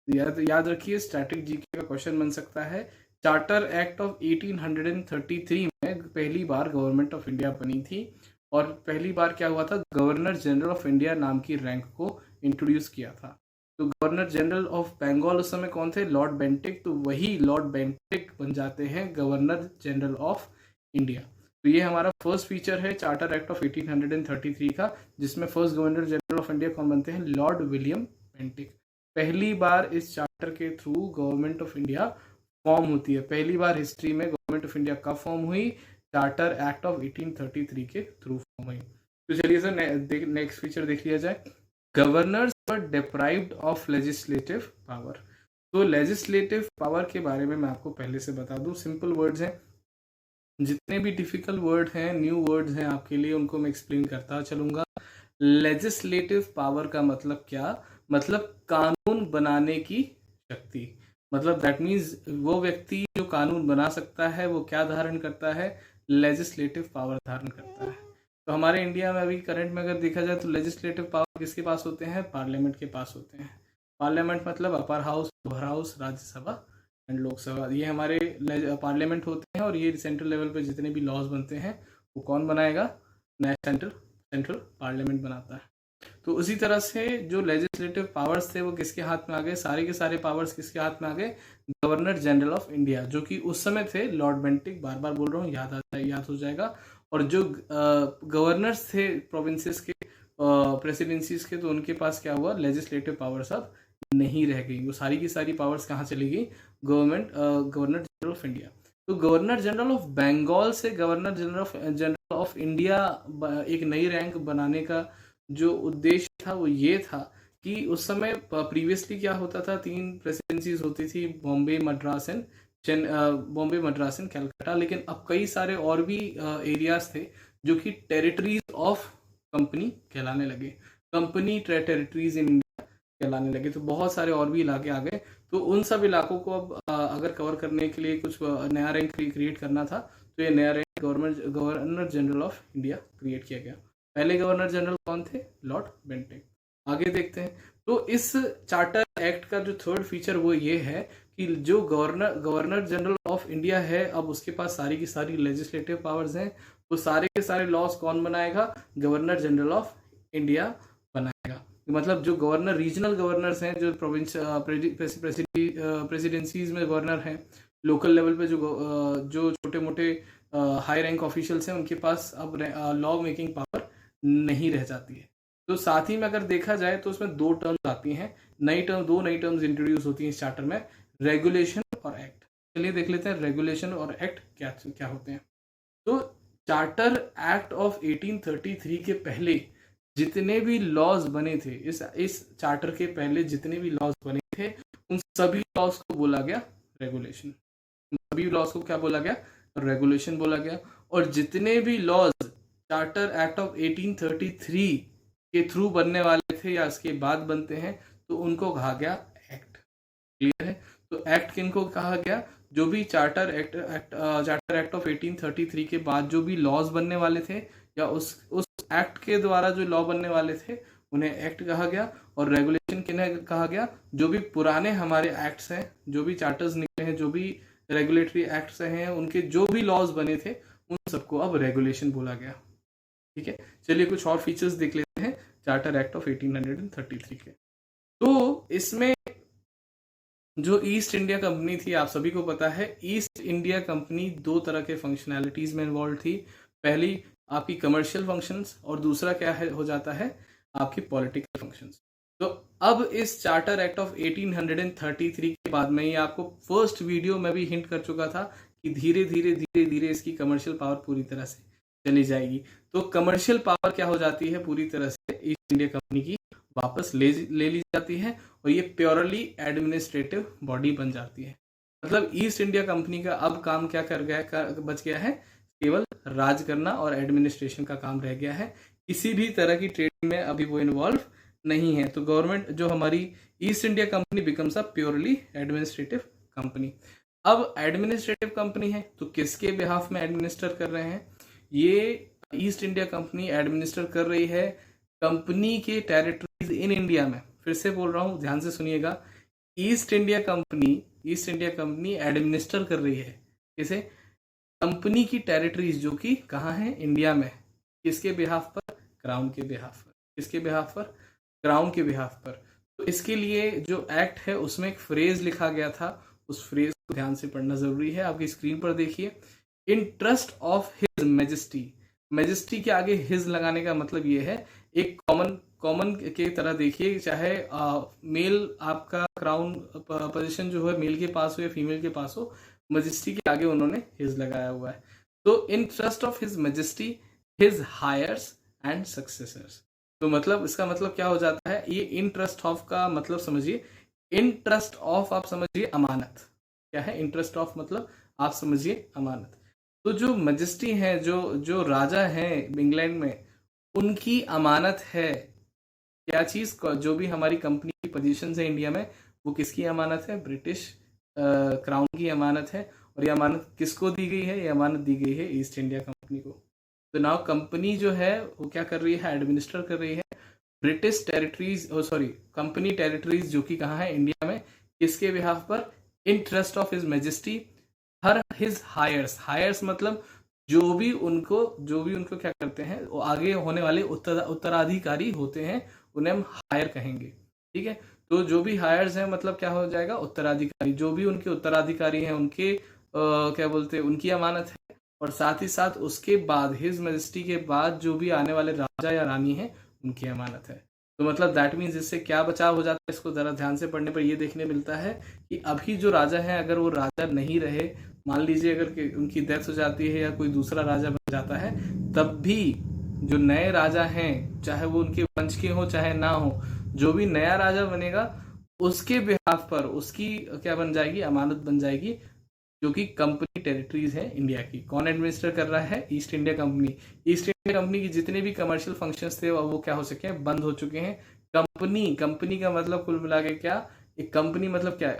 याद रखिए, स्टैटिक जीके का क्वेश्चन बन सकता है। चार्टर एक्ट ऑफ 1833 में पहली बार गवर्नमेंट ऑफ इंडिया बनी थी, और पहली बार क्या हुआ था, गवर्नर जनरल ऑफ इंडिया नाम की रैंक को इंट्रोड्यूस किया था। तो गवर्नर जनरल ऑफ बंगाल उस समय कौन थे, लॉर्ड बेंटिक। तो वही लॉर्ड बेंटिक बन जाते हैं गवर्नर जनरल ऑफ इंडिया। तो ये हमारा फर्स्ट फीचर है चार्टर एक्ट ऑफ 1833 का, जिसमें first governor general of India कौन बनते हैं, लॉर्ड विलियम बेंटिक। पहली बार इस चार्टर के through government of India form होती है। पहली बार हिस्ट्री में गवर्नमेंट ऑफ इंडिया कब फॉर्म हुई, चार्टर एक्ट ऑफ 1833 के थ्रू फॉर्म हुई। तो चलिए सर नेक्स्ट फीचर देख लिया जाए। Governors were deprived of legislative power. तो लेजिस्लेटिव पावर के बारे में मैं आपको पहले से बता दूं, सिंपल वर्ड्स हैं, जितने भी डिफिकल्ट वर्ड हैं, न्यू वर्ड्स हैं आपके लिए, उनको मैं एक्सप्लेन करता चलूंगा। लेजिस्लेटिव पावर का मतलब क्या, मतलब कानून बनाने की शक्ति। मतलब दैट मीन्स वो व्यक्ति जो कानून बना सकता है वो क्या धारण करता है, लेजिस्लेटिव पावर धारण करता है। तो हमारे इंडिया में अभी करंट में अगर देखा जाए तो लेजिस्लेटिव पावर किसके पास होते हैं, पार्लियामेंट के पास होते हैं। पार्लियामेंट मतलब upper house, lower house, Rajya Sabha and Lok Sabha, ये हमारे पार्लियामेंट होते हैं। और ये सेंट्रल लेवल पे जितने भी लॉज बनते हैं वो कौन बनाएगा, सेंट्रल पार्लियामेंट बनाता है। तो उसी तरह से जो लेजिस्लेटिव पावर्स थे वो किसके हाथ में आ गए, सारे के सारे पावर्स किसके हाथ में आ गए, गवर्नर जनरल ऑफ इंडिया, जो कि उस समय थे लॉर्ड बेंटिक। बार बार बोल रहा हूँ, याद हो जाएगा। और जो गवर्नर्स थे प्रोविंसेस के, प्रेसिडेंसीज के, तो उनके पास क्या हुआ, लेजिस्लेटिव पावर्स अब नहीं रह गई। वो सारी की सारी पावर्स कहाँ चली गई, गवर्नर जनरल ऑफ इंडिया। तो गवर्नर जनरल ऑफ बंगाल से गवर्नर जनरल ऑफ इंडिया एक नई रैंक बनाने का जो उद्देश्य था वो ये था कि उस समय प्रीवियसली क्या होता था, 3 प्रेसिडेंसीज होती थी, बॉम्बे, मद्रास एंड कलकत्ता। लेकिन अब कई सारे और भी एरियाज थे जो कि टेरिटरीज ऑफ कंपनी कहलाने लगे, कंपनी टेरिटरीज इन इंडिया कहलाने लगे। तो बहुत सारे और भी इलाके आ गए। तो उन सब इलाकों को अब अगर कवर करने के लिए कुछ नया रैंक क्रिएट करना था, तो ये नया rank governor general of India create किया गया। पहले गवर्नर जनरल कौन थे, लॉर्ड बेंटिक। आगे देखते हैं। तो इस चार्टर एक्ट का जो थर्ड फीचर वो ये है कि जो गवर्नर जनरल ऑफ इंडिया है, अब उसके पास सारी की सारी लेजिस्लेटिव पावर्स हैं। वो सारे के सारे लॉज कौन बनाएगा, गवर्नर जनरल ऑफ इंडिया बनाएगा। मतलब जो गवर्नर, रीजनल गवर्नर्स हैं, जो प्रोविंस प्रेसिडेंसीज में गवर्नर हैं, लोकल लेवल पे जो छोटे मोटे हाई रैंक ऑफिशियल्स हैं, उनके पास अब लॉ मेकिंग पावर नहीं रह जाती है। तो साथ ही में अगर देखा जाए तो उसमें 2 टर्म्स आती हैं, दो नई टर्म्स इंट्रोड्यूस होती हैं इस चार्टर में, रेगुलेशन और एक्ट। चलिए देख लेते हैं रेगुलेशन और एक्ट क्या होते हैं। तो चार्टर एक्ट ऑफ 1833 के पहले जितने भी लॉज बने थे, इस चार्टर के पहले जितने भी लॉज बने थे, उन सभी लॉज को बोला गया रेगुलेशन। सभी लॉज को क्या बोला गया, रेगुलेशन बोला गया। और जितने भी लॉज चार्टर एक्ट ऑफ 1833 के थ्रू बनने वाले थे या इसके बाद बनते हैं, तो उनको कहा गया एक्ट। क्लियर है। तो एक्ट किनको कहा गया, जो भी चार्टर एक्ट ऑफ 1833 के बाद जो भी लॉज बनने वाले थे, या उस एक्ट के द्वारा जो लॉ बनने वाले थे, उन्हें एक्ट कहा गया। और रेगुलेशन किन्हें कहा गया, जो भी पुराने हमारे एक्ट्स हैं, जो भी चार्टर्स निकले हैं, जो भी रेगुलेटरी एक्ट्स हैं, उनके जो भी लॉज बने थे, उन सबको अब रेगुलेशन बोला गया। ठीक है। चलिए कुछ और फीचर्स देख लेते हैं चार्टर एक्ट ऑफ 1833 के। तो इसमें जो ईस्ट इंडिया कंपनी थी, आप सभी को पता है, ईस्ट इंडिया कंपनी 2 तरह के फंक्शनैलिटीज में इन्वॉल्व थी। पहली आपकी कमर्शियल फंक्शंस, और दूसरा क्या है, हो जाता है आपकी पॉलिटिकल फंक्शंस। तो अब इस चार्टर एक्ट ऑफ 1833 के बाद में, ये आपको फर्स्ट वीडियो में भी हिंट कर चुका था कि धीरे धीरे इसकी कमर्शियल पावर पूरी तरह से चली जाएगी। तो कमर्शियल पावर क्या हो जाती है, पूरी तरह से ईस्ट इंडिया कंपनी की वापस ले ली जाती है, और ये प्योरली एडमिनिस्ट्रेटिव बॉडी बन जाती है। मतलब ईस्ट इंडिया कंपनी का अब काम क्या बच गया है, केवल राज करना और एडमिनिस्ट्रेशन का काम रह गया है। किसी भी तरह की ट्रेडिंग में अभी वो इन्वॉल्व नहीं है। तो गवर्नमेंट जो हमारी east India company becomes a purely administrative company. अब एडमिनिस्ट्रेटिव कंपनी है तो किसके बिहाफ में एडमिनिस्टर कर रहे हैं? ये ईस्ट इंडिया कंपनी एडमिनिस्टर कर रही है कंपनी के टेरिटरीज इन इंडिया में। फिर से बोल रहा हूं, ध्यान से सुनिएगा। ईस्ट इंडिया कंपनी एडमिनिस्टर कर रही है किसे? कंपनी की टेरिटरीज जो कि कहाँ है? इंडिया में। किसके बिहाफ पर? क्राउन के बिहाफ पर। किसके बिहाफ पर? क्राउन के बिहाफ पर। तो इसके लिए जो एक्ट है उसमें एक फ्रेज लिखा गया था, उस फ्रेज को ध्यान से पढ़ना जरूरी है। आपकी स्क्रीन पर देखिए, इन trust of his majesty. Majesty के आगे हिज लगाने का मतलब ये है, एक कॉमन के तरह देखिए, चाहे मेल आपका क्राउन पोजीशन जो है मेल के पास हो या फीमेल के पास हो, मैजेस्टी के आगे उन्होंने हिज लगाया हुआ है। तो in trust of his majesty his heirs and successors. तो मतलब इसका मतलब क्या हो जाता है? ये इन ट्रस्ट ऑफ का मतलब समझिए, इन ट्रस्ट ऑफ आप समझिए अमानत। क्या है इंटरेस्ट ऑफ? मतलब आप समझिए अमानत। तो जो मजिस्ट्री है, जो राजा है इंग्लैंड में, उनकी अमानत है क्या चीज? जो भी हमारी कंपनी की पोजीशन है इंडिया में, वो किसकी अमानत है? ब्रिटिश क्राउन की अमानत है। और ये अमानत किसको दी गई है? ये अमानत दी गई है ईस्ट इंडिया कंपनी को। तो नाउ कंपनी जो है वो क्या कर रही है? एडमिनिस्टर कर रही है British territories, sorry company territories जो कि कहाँ है? इंडिया में। किसके बिहाफ पर? In trust of his majesty her his heirs मतलब जो भी उनको क्या करते हैं, वो आगे होने वाले उत्तराधिकारी होते हैं, उन्हें हम हायर कहेंगे। ठीक है, तो जो भी हायर्स हैं मतलब क्या हो जाएगा? उत्तराधिकारी। जो भी उनके उत्तराधिकारी हैं उनके क्या बोलते हैं, उनकी अमानत है। और साथ ही साथ उसके बाद हिज मैजेस्टी के बाद जो भी आने वाले राजा या रानी हैं उनकी अमानत है। तो मतलब दैट मीन्स इससे क्या बचाव हो जाता है? इसको जरा ध्यान से पढ़ने पर ये देखने मिलता है कि अभी जो राजा है, अगर वो राजा नहीं रहे, मान लीजिए अगर उनकी डेथ हो जाती है या कोई दूसरा राजा बन जाता है, तब भी जो नए राजा हैं, चाहे वो उनके वंश के हो चाहे ना हो, जो भी नया राजा बनेगा उसके बिहाफ पर उसकी क्या बन जाएगी? अमानत बन जाएगी, जो कि कंपनी टेरिटरीज है इंडिया की। कौन एडमिनिस्टर कर रहा है? East India company. East India company की जितने भी कमर्शियल फंक्शंस थे वो क्या हो सके हैं? बंद हो चुके हैं। कंपनी का मतलब कुल मिला के क्या? एक कंपनी मतलब क्या है?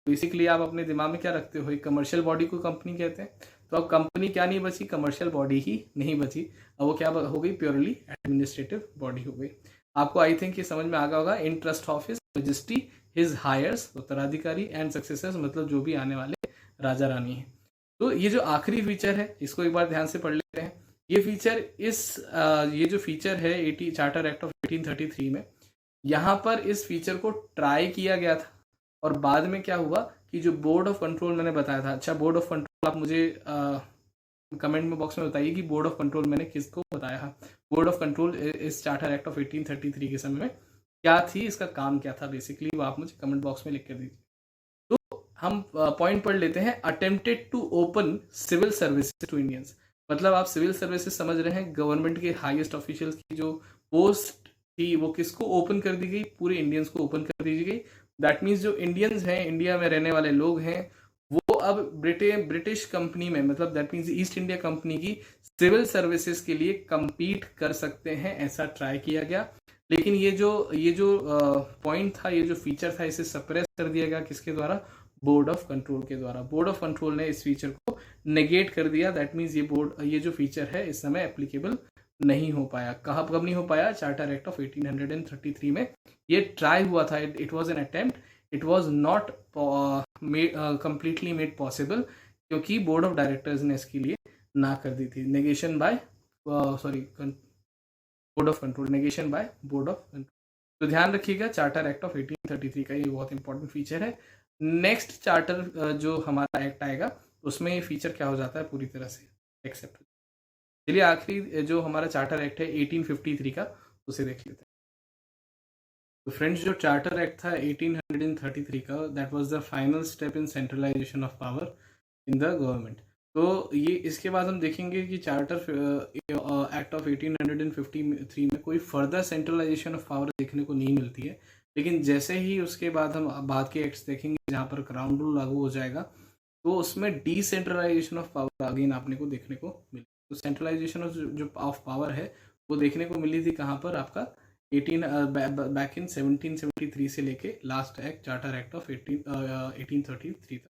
बेसिकली आप अपने दिमाग में क्या रखते हो? एक कमर्शियल बॉडी को कंपनी कहते हैं। तो अब कंपनी क्या नहीं बची? कमर्शियल बॉडी ही नहीं बची। अब वो क्या हो गई? प्योरली एडमिनिस्ट्रेटिव बॉडी हो गई। आपको आई थिंक ये समझ में आ गया होगा। In trust of his majesty his heirs उत्तराधिकारी एंड सक्सेसर्स मतलब जो भी आने वाले राजा रानी है। तो ये जो आखिरी फीचर है इसको एक बार ध्यान से पढ़ लेते हैं। ये फीचर ये जो फीचर है चार्टर एक्ट ऑफ 1833 में, यहाँ पर इस फीचर को ट्राई किया गया था और बाद में क्या हुआ कि जो बोर्ड ऑफ कंट्रोल मैंने बताया था, अच्छा बोर्ड ऑफ कंट्रोल आप मुझे कमेंट में बॉक्स में बताइए कि बोर्ड ऑफ कंट्रोल मैंने किसको बताया है। बोर्ड ऑफ कंट्रोल इस चार्टर एक्ट ऑफ 1833 के समय में क्या थी, इसका काम क्या था बेसिकली, वो आप मुझे कमेंट बॉक्स में लिख कर दीजिए। हम पॉइंट पढ़ लेते हैं। Attempted to open civil services to Indians, मतलब आप सिविल सर्विसेज समझ रहे हैं, गवर्नमेंट के हाईएस्ट ऑफिशियल्स की जो पोस्ट थी वो किसको ओपन कर दी गई? पूरे इंडियंस को ओपन कर दी गई। दैट मीन्स जो इंडियंस हैं, इंडिया में रहने वाले लोग हैं, वो अब ब्रिटिश कंपनी में, मतलब that means east India company की सिविल सर्विसेज के लिए compete कर सकते हैं, ऐसा ट्राई किया गया। लेकिन ये जो पॉइंट था, ये जो फीचर था, इसे सप्रेस कर दिया गया किसके द्वारा? बोर्ड ऑफ कंट्रोल के द्वारा। बोर्ड ऑफ कंट्रोल ने इस फीचर को नेगेट कर दिया। दैट मीन्स ये जो फीचर है इस समय एप्लीकेबल नहीं हो पाया। कब नहीं हो पाया? चार्टर एक्ट ऑफ 1833 में ये ट्राई हुआ था। It was an attempt, it was not completely made possible, क्योंकि बोर्ड ऑफ डायरेक्टर्स ने इसके लिए ना कर दी थी। Negation by board of control, negation by board of control. तो ध्यान रखिएगा, चार्टर एक्ट ऑफ 1833 का ये बहुत इंपॉर्टेंट फीचर है। नेक्स्ट चार्टर जो हमारा एक्ट आएगा उसमें ये फीचर क्या हो जाता है? पूरी तरह से एक्सेप्ट। चलिए आखिरी जो हमारा चार्टर एक्ट है 1853 का, उसे देख लेते हैं। तो फ्रेंड्स, जो चार्टर एक्ट था 1833 का, that was the final step in centralisation of power in the government. तो ये इसके बाद हम देखेंगे कि चार्टर एक्ट ऑफ 1853 में कोई फर्दर सेंट्रलाइजेशन ऑफ पावर देखने को नहीं मिलती है। लेकिन जैसे ही उसके बाद हम बाद के एक्ट्स देखेंगे जहाँ पर क्राउन रूल लागू हो जाएगा, तो उसमें डिसेंट्रलाइजेशन ऑफ पावर अगेन आपने को देखने को मिले। तो सेंट्रलाइजेशन ऑफ जो ऑफ पावर है वो देखने को मिली थी कहाँ पर? आपका बैक इन 1773 से लेके last act charter act of 1833 तक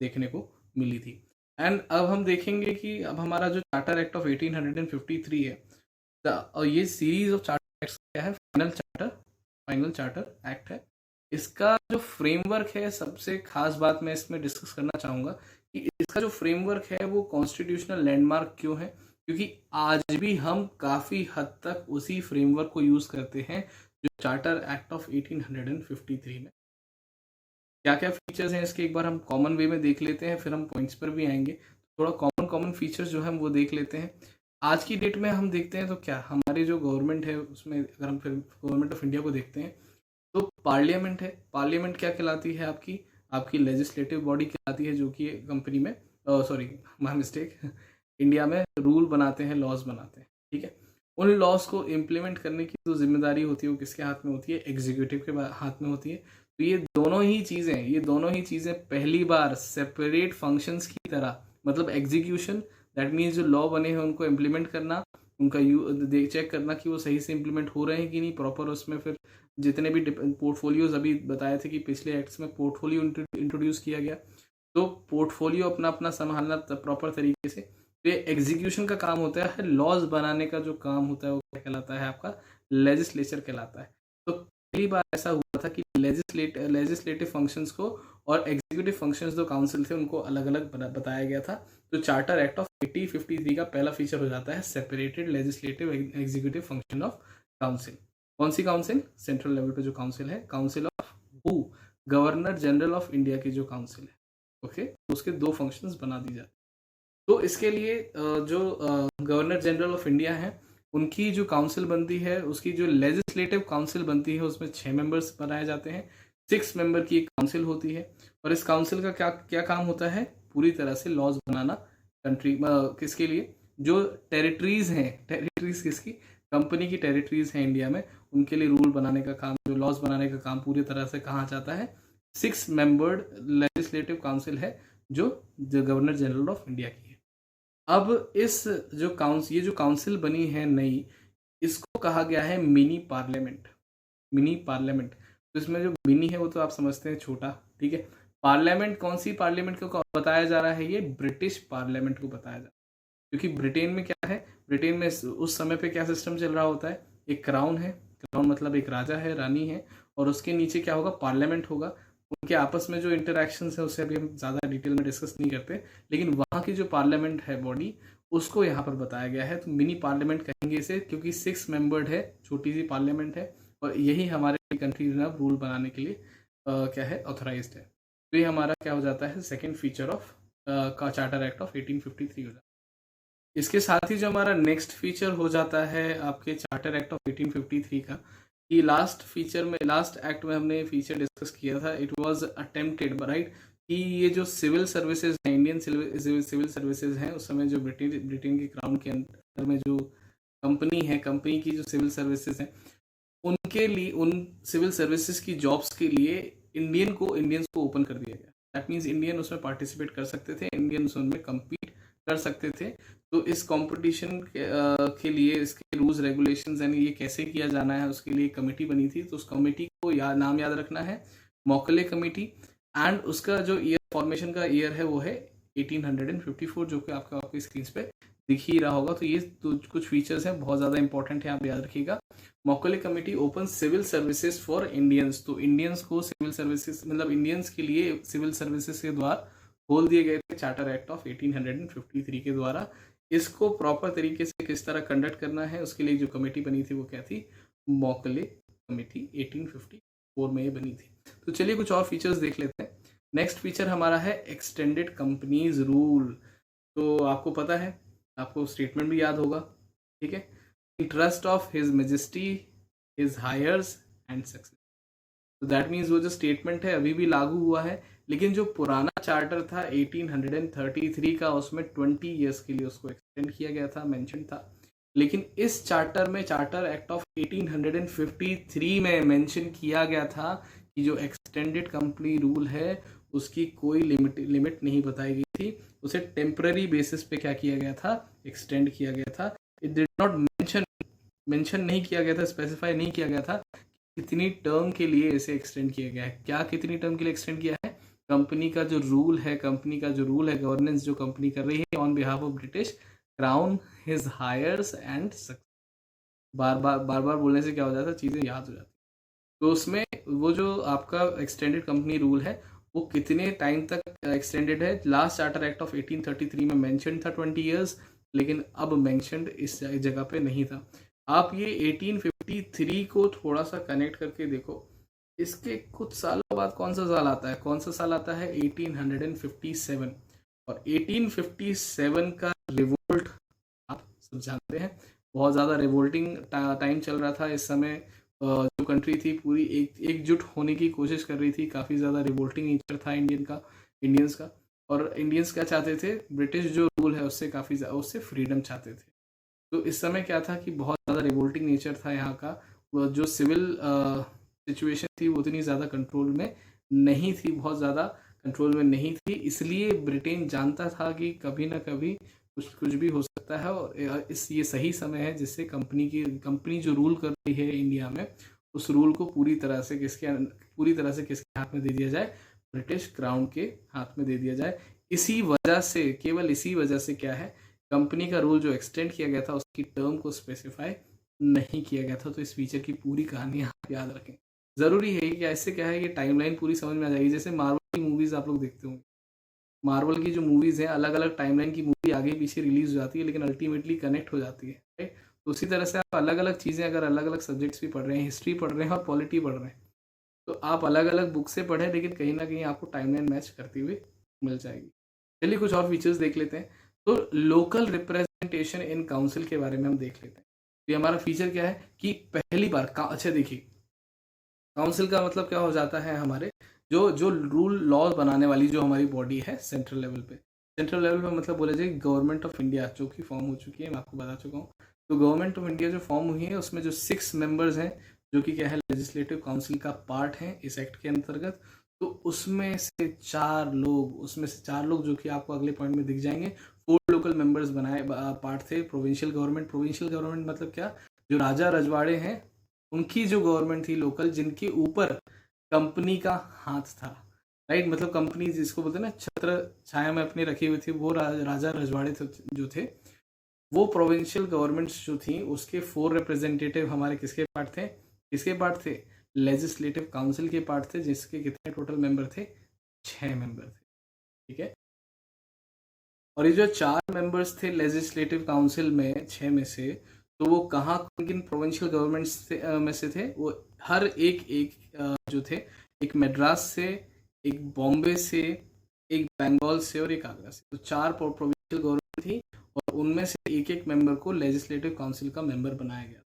देखने को मिली थी। एंड अब हम देखेंगे कि अब हमारा जो चार्टर एक्ट ऑफ 1853 है, और ये सीरीज ऑफ चार्टर एक्ट क्या है, फाइनल चार्टर एक्ट है। इसका जो फ्रेमवर्क है, सबसे खास बात मैं इसमें डिस्कस करना चाहूँगा कि इसका जो फ्रेमवर्क है वो कॉन्स्टिट्यूशनल लैंडमार्क क्यों है, क्योंकि आज भी हम काफ़ी हद तक उसी फ्रेमवर्क को यूज़ करते हैं जो चार्टर एक्ट ऑफ 1853 में। क्या क्या फीचर्स हैं इसके, एक बार हम कॉमन वे में देख लेते हैं, फिर हम पॉइंट्स पर भी आएंगे। थोड़ा कॉमन फीचर्स जो है वो देख लेते हैं। आज की डेट में हम देखते हैं तो क्या हमारी जो गवर्नमेंट है उसमें अगर हम फिर गवर्नमेंट ऑफ इंडिया को देखते हैं तो पार्लियामेंट है। पार्लियामेंट क्या कहलाती है, आपकी लेजिस्लेटिव बॉडी कहलाती है, जो कि कंपनी में सॉरी माय मिस्टेक इंडिया में रूल बनाते हैं, लॉज बनाते हैं, ठीक है। उन लॉज को इम्प्लीमेंट करने की जो जिम्मेदारी होती है वो किसके हाथ में होती है, एग्जीक्यूटिव के हाथ में होती है। तो ये दोनों ही चीज़ें पहली बार सेपरेट फंक्शंस की तरह, मतलब एग्जीक्यूशन दैट मीन्स जो लॉ बने हैं उनको इम्प्लीमेंट करना, उनका चेक करना कि वो सही से इम्प्लीमेंट हो रहे हैं कि नहीं प्रॉपर। उसमें फिर जितने भी पोर्टफोलियोज अभी बताए थे कि पिछले एक्ट्स में पोर्टफोलियो इंट्रोड्यूस किया गया, तो पोर्टफोलियो अपना अपना संभालना प्रॉपर तरीके से। तो ये एग्जीक्यूशन का काम होता है, लॉज बनाने का जो काम होता है वो क्या कहलाता है, आपका लेजिस्लेचर कहलाता है। तो पहली बार ऐसा हुआ था कि लेजिस्लेटिव फंक्शंस को और एग्जीक्यूटिव फंक्शंस जो काउंसिल थे उनको अलग अलग बताया गया था। तो चार्टर एक्ट ऑफ 1853 का पहला फीचर हो जाता है separated legislative executive function of council. कौन सी काउंसिल, सेंट्रल लेवल पे जो काउंसिल है, council of who, governor general of India की जो काउंसिल है, ओके, उसके दो फंक्शंस बना दी जाती। तो इसके लिए जो गवर्नर जनरल ऑफ इंडिया है उनकी जो काउंसिल बनती है, उसकी जो लेजिस्लेटिव काउंसिल बनती है उसमें 6 मेंबर्स बनाए जाते हैं। 6 मेंबर की एक काउंसिल होती है और इस काउंसिल का क्या क्या काम होता है, पूरी तरह से लॉज बनाना कंट्री किसके लिए, जो टेरिटरीज हैं, टेरिटरीज किसकी, कंपनी की टेरिटरीज हैं इंडिया में, उनके लिए रूल बनाने का काम, जो लॉज बनाने का काम पूरी तरह से कहाँ जाता है, 6 मेंबर्ड लेजिस्लेटिव काउंसिल है जो गवर्नर जनरल ऑफ इंडिया की है। अब इस ये जो काउंसिल बनी है नई, इसको कहा गया है मिनी पार्लियामेंट। मिनी पार्लियामेंट, तो इसमें जो मिनी है वो तो आप समझते हैं छोटा, ठीक है। पार्लियामेंट, कौन सी पार्लियामेंट को बताया जा रहा है, ये ब्रिटिश पार्लियामेंट को बताया जा रहा है। क्योंकि ब्रिटेन में क्या है, ब्रिटेन में उस समय पे क्या सिस्टम चल रहा होता है, एक क्राउन है, क्राउन मतलब एक राजा है, रानी है, और उसके नीचे क्या होगा, पार्लियामेंट होगा। उनके आपस में जो इंटरैक्शंस है उसे अभी हम ज़्यादा डिटेल में डिस्कस नहीं करते, लेकिन वहाँ की जो पार्लियामेंट है बॉडी, उसको यहाँ पर बताया गया है। तो मिनी पार्लियामेंट कहेंगे इसे, क्योंकि 6 मेंबर्ड है, छोटी सी पार्लियामेंट है, और यही हमारे कंट्री में रूल बनाने के लिए क्या है, ऑथराइज्ड है। तो ये हमारा क्या हो जाता है, सेकेंड फीचर ऑफ का चार्टर एक्ट ऑफ 1853 हो जाता है। इसके साथ ही जो हमारा नेक्स्ट फीचर हो जाता है आपके चार्टर एक्ट ऑफ 1853 का, कि लास्ट एक्ट में हमने फीचर डिस्कस किया था, इट वाज अटेम्प्टेड राइट, कि ये जो सिविल सर्विसेज हैं, इंडियन सिविल सर्विसेज हैं, उस समय जो ब्रिटेन के क्राउन के अंदर में जो कंपनी की जो सिविल सर्विसेज हैं, उनके लिए, उन सिविल सर्विसेज की जॉब्स के लिए इंडियंस को ओपन कर दिया गया। दैट मीन्स इंडियन उसमें पार्टिसिपेट कर सकते थे, इंडियन उसमें कम्पीट कर सकते थे। तो इस कंपटीशन के लिए इसके रूल्स रेगुलेशंस यानी ये कैसे किया जाना है, उसके लिए कमेटी बनी थी। तो उस कमेटी को नाम याद रखना है, मौकले कमेटी। एंड उसका जो ईयर, फॉर्मेशन का ईयर है वो है 1854, जो कि आपकी स्क्रीन पे दिख ही रहा होगा। तो ये तो कुछ फीचर्स हैं, बहुत ज़्यादा इंपॉर्टेंट है, आप याद रखिएगा। Macaulay committee open civil services for Indians, तो इंडियंस को सिविल सर्विसेज, मतलब इंडियंस के लिए सिविल सर्विसेज के द्वार खोल दिए गए थे चार्टर एक्ट ऑफ 1853 के द्वारा। इसको प्रॉपर तरीके से किस तरह कंडक्ट करना है, उसके लिए जो कमेटी बनी थी वो क्या थी, मौकले कमेटी 1854 में ये बनी थी। तो चलिए कुछ और फीचर्स देख लेते हैं। नेक्स्ट फीचर हमारा है एक्सटेंडेड कंपनीज रूल। तो आपको पता है, आपको स्टेटमेंट भी याद होगा, ठीक है, interest of his majesty, his heirs and success. तो दैट मीन्स वो जो स्टेटमेंट है अभी भी लागू हुआ है, लेकिन जो पुराना चार्टर था 1833 का, उसमें 20 ईयर्स के लिए उसको एक्सटेंड किया गया था, मेंशन था। लेकिन इस चार्टर में, चार्टर एक्ट ऑफ 1853 में मेंशन किया गया था कि जो एक्सटेंडेड कंपनी रूल है उसकी कोई लिमिट नहीं बताई गई थी, उसे टेम्पररी बेसिस पे क्या किया गया था, एक्सटेंड किया गया था। It did not mention mention नहीं किया गया था, स्पेसिफाई नहीं किया गया था कितनी टर्म के लिए इसे एक्सटेंड किया गया है। क्या कितनी टर्म के लिए एक्सटेंड किया है? कंपनी का जो रूल है, गवर्नेंस जो कंपनी कर रही है on behalf of British crown, his heirs and success. बार बार बोलने से क्या हो जाता है, चीज़ें याद हो जाती। तो उसमें वो जो आपका एक्सटेंडेड कंपनी रूल है वो कितने टाइम तक एक्सटेंडेड है? लास्ट चार्टर एक्ट ऑफ 1833 में मेंशन था 20 इयर्स, लेकिन अब मेंशनड इस जगह पे नहीं था। आप ये 1853 को थोड़ा सा कनेक्ट करके देखो, इसके कुछ सालों बाद कौन सा साल आता है? 1857। और 1857 का रिवोल्ट आप सब जानते हैं, बहुत ज़्यादा रिवोल्टिंग टाइम चल रहा था इस समय। जो कंट्री थी पूरी एकजुट होने की कोशिश कर रही थी, काफ़ी ज़्यादा रिवोल्टिंग नेचर था इंडियंस का। और इंडियंस क्या चाहते थे? ब्रिटिश जो रूल है उससे उससे फ्रीडम चाहते थे। तो इस समय क्या था कि बहुत ज़्यादा रिवोल्टिंग नेचर था यहाँ का। जो सिविल सिचुएशन थी वो उतनी ज़्यादा कंट्रोल में नहीं थी, बहुत ज़्यादा कंट्रोल में नहीं थी। इसलिए ब्रिटेन जानता था कि कभी ना कभी कुछ भी हो सकता है, और ये सही समय है जिससे कंपनी जो रूल कर रही है इंडिया में, उस रूल को पूरी तरह से किसके हाथ में दे दिया जाए? ब्रिटिश क्राउन के हाथ में दे दिया जाए। केवल इसी वजह से क्या है, कंपनी का रूल जो एक्सटेंड किया गया था उसकी टर्म को स्पेसिफाई नहीं किया गया था। तो इस फीचर की पूरी कहानी आप याद रखें। ज़रूरी है कि इससे क्या है कि टाइमलाइन पूरी समझ में आ जाएगी। जैसे मार्वल की मूवीज़ आप लोग देखते होंगे, मार्वल की जो मूवीज़ हैं अलग अलग टाइमलाइन की मूवी आगे पीछे रिलीज हो जाती है, लेकिन अल्टीमेटली कनेक्ट हो जाती है, राइट? तो उसी तरह से आप अलग अलग चीज़ें, अगर अलग अलग सब्जेक्ट्स भी पढ़ रहे हैं, हिस्ट्री पढ़ रहे हैं और पॉलिटी पढ़ रहे हैं, तो आप अलग अलग बुक से पढ़ें, लेकिन कहीं ना कहीं आपको टाइमलाइन मैच करती हुई मिल जाएगी। चलिए कुछ और फीचर्स देख लेते हैं। तो लोकल रिप्रेजेंटेशन इन काउंसिल के बारे में हम देख लेते हैं। तो ये हमारा फीचर क्या है कि पहली बार अच्छा देखिए, काउंसिल का मतलब क्या हो जाता है? हमारे जो जो रूल लॉ बनाने वाली जो हमारी बॉडी है सेंट्रल लेवल पे, मतलब बोला जाए गवर्नमेंट ऑफ इंडिया जो कि फॉर्म हो चुकी है, मैं आपको बता चुका हूँ। तो गवर्नमेंट ऑफ इंडिया जो फॉर्म हुई है उसमें जो 6 मेंबर्स हैं, जो कि क्या है, लेजिस्लेटिव काउंसिल का पार्ट है इस एक्ट के अंतर्गत। तो उसमें से चार लोग जो कि आपको अगले पॉइंट में दिख जाएंगे, 4 लोकल मेंबर्स बनाए पार्ट थे। प्रोविंशियल गवर्नमेंट मतलब क्या? जो राजा रजवाड़े हैं उनकी जो गवर्नमेंट थी लोकल, जिनके ऊपर कंपनी का हाथ था, राइट? मतलब कंपनी जिसको बोलते हैं ना, छत्र छाया में अपनी रखी हुई थी, वो राजा रजवाड़े जो थे, वो प्रोविंशियल गवर्नमेंट्स जो थी उसके 4 रिप्रेजेंटेटिव हमारे किसके पार्ट थे? लेजिस्लेटिव काउंसिल के पार्ट थे, जिसके कितने टोटल मेंबर थे? 6 मेंबर थे, ठीक है। और ये जो 4 मेंबर्स थे लेजिस्लेटिव काउंसिल में, 6 में से, तो वो कहाँ किन प्रोविंशियल गवर्नमेंट्स में से थे? वो हर एक जो थे, एक मद्रास से, एक बॉम्बे से, एक बंगाल से और एक आगरा से। तो 4 प्रोविंशियल गवर्नमेंट थी, और उनमें से एक मेंबर को लेजिस्लेटिव काउंसिल का मेंबर बनाया गया।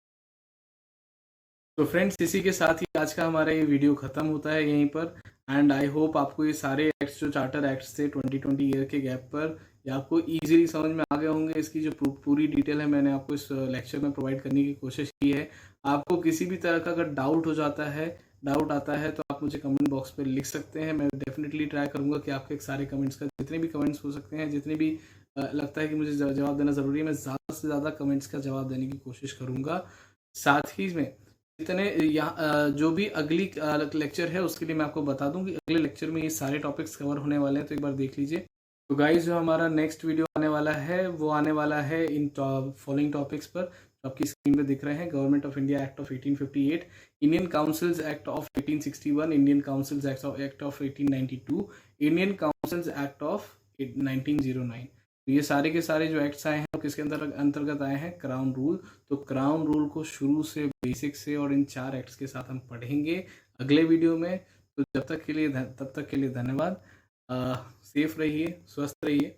तो फ्रेंड्स, इसी के साथ ही आज का हमारा ये वीडियो खत्म होता है यहीं पर। एंड आई होप आपको ये सारे एक्ट्स, जो चार्टर एक्ट्स थे 2020 ईयर के गैप पर, ये आपको इजीली समझ में आ गए होंगे। इसकी जो पूरी डिटेल है मैंने आपको इस लेक्चर में प्रोवाइड करने की कोशिश की है। आपको किसी भी तरह का अगर डाउट आता है तो आप मुझे कमेंट बॉक्स पर लिख सकते हैं। मैं डेफिनेटली ट्राई करूंगा कि आपके सारे कमेंट्स का, जितने भी कमेंट्स हो सकते हैं, जितने भी लगता है कि मुझे जवाब देना ज़रूरी है, मैं ज़्यादा से ज़्यादा कमेंट्स का जवाब देने की कोशिश करूँगा। साथ ही में जितने यहाँ जो भी अगली लेक्चर है उसके लिए मैं आपको बता दूं कि अगले लेक्चर में ये सारे टॉपिक्स कवर होने वाले हैं, तो एक बार देख लीजिए। तो गाइस, जो हमारा नेक्स्ट वीडियो आने वाला है वो आने वाला है इन फॉलोइंग टॉपिक्स पर, जो आपकी स्क्रीन पे दिख रहे हैं। Government of India act of 1858, Indian councils act of 1861, Indian councils act of 1892, Indian councils act of 1909। तो ये सारे के सारे जो एक्ट्स आए हैं वो किसके अंतर्गत आए हैं? Crown rule. तो क्राउन रूल को शुरू से, बेसिक से, और इन 4 एक्ट्स के साथ हम पढ़ेंगे अगले वीडियो में। तो तब तक के लिए धन्यवाद। सेफ रहिए, स्वस्थ रहिए।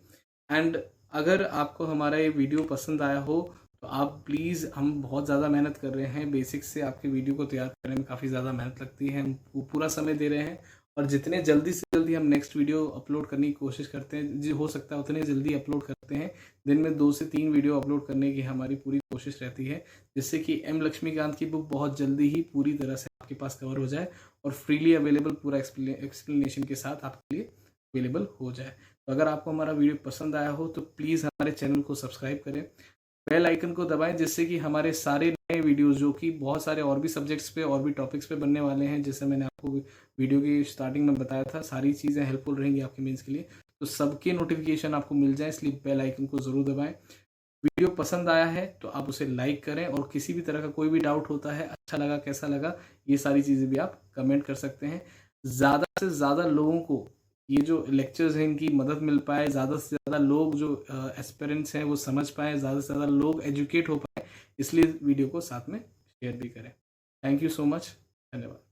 एंड अगर आपको हमारा ये वीडियो पसंद आया हो तो आप प्लीज़, हम बहुत ज़्यादा मेहनत कर रहे हैं, बेसिक से आपके वीडियो को तैयार करने में काफ़ी ज़्यादा मेहनत लगती है, हम पूरा समय दे रहे हैं, और जितने जल्दी से जल्दी हम नेक्स्ट वीडियो अपलोड करने की कोशिश करते हैं, जो हो सकता है उतने जल्दी अपलोड करते हैं। दिन में 2 से 3 वीडियो अपलोड करने की हमारी पूरी कोशिश रहती है, जिससे कि एम लक्ष्मीकांत की बुक बहुत जल्दी ही पूरी तरह से आपके पास कवर हो जाए और फ्रीली अवेलेबल, पूरा एक्सप्लेनेशन के साथ आपके लिए अवेलेबल हो जाए। तो अगर आपको हमारा वीडियो पसंद आया हो तो प्लीज़ हमारे चैनल को सब्सक्राइब करें, बेल आइकन को दबाएं, जिससे कि हमारे सारे नए वीडियोस, जो कि बहुत सारे और भी सब्जेक्ट्स पे और भी टॉपिक्स पे बनने वाले हैं, जैसे मैंने आपको वीडियो की स्टार्टिंग में बताया था, सारी चीज़ें हेल्पफुल रहेंगी आपके मेंस के लिए, तो सबके नोटिफिकेशन आपको मिल जाए, इसलिए बेल आइकन को ज़रूर दबाएं। वीडियो पसंद आया है तो आप उसे लाइक करें, और किसी भी तरह का कोई भी डाउट होता है, अच्छा लगा, कैसा लगा, ये सारी चीज़ें भी आप कमेंट कर सकते हैं। ज़्यादा से ज़्यादा लोगों को ये जो लेक्चर्स हैं इनकी मदद मिल पाए, ज़्यादा से ज़्यादा लोग जो एस्पिरेंट्स हैं वो समझ पाए, ज़्यादा से ज़्यादा लोग एजुकेट हो पाए, इसलिए वीडियो को साथ में शेयर भी करें। Thank you so much. धन्यवाद।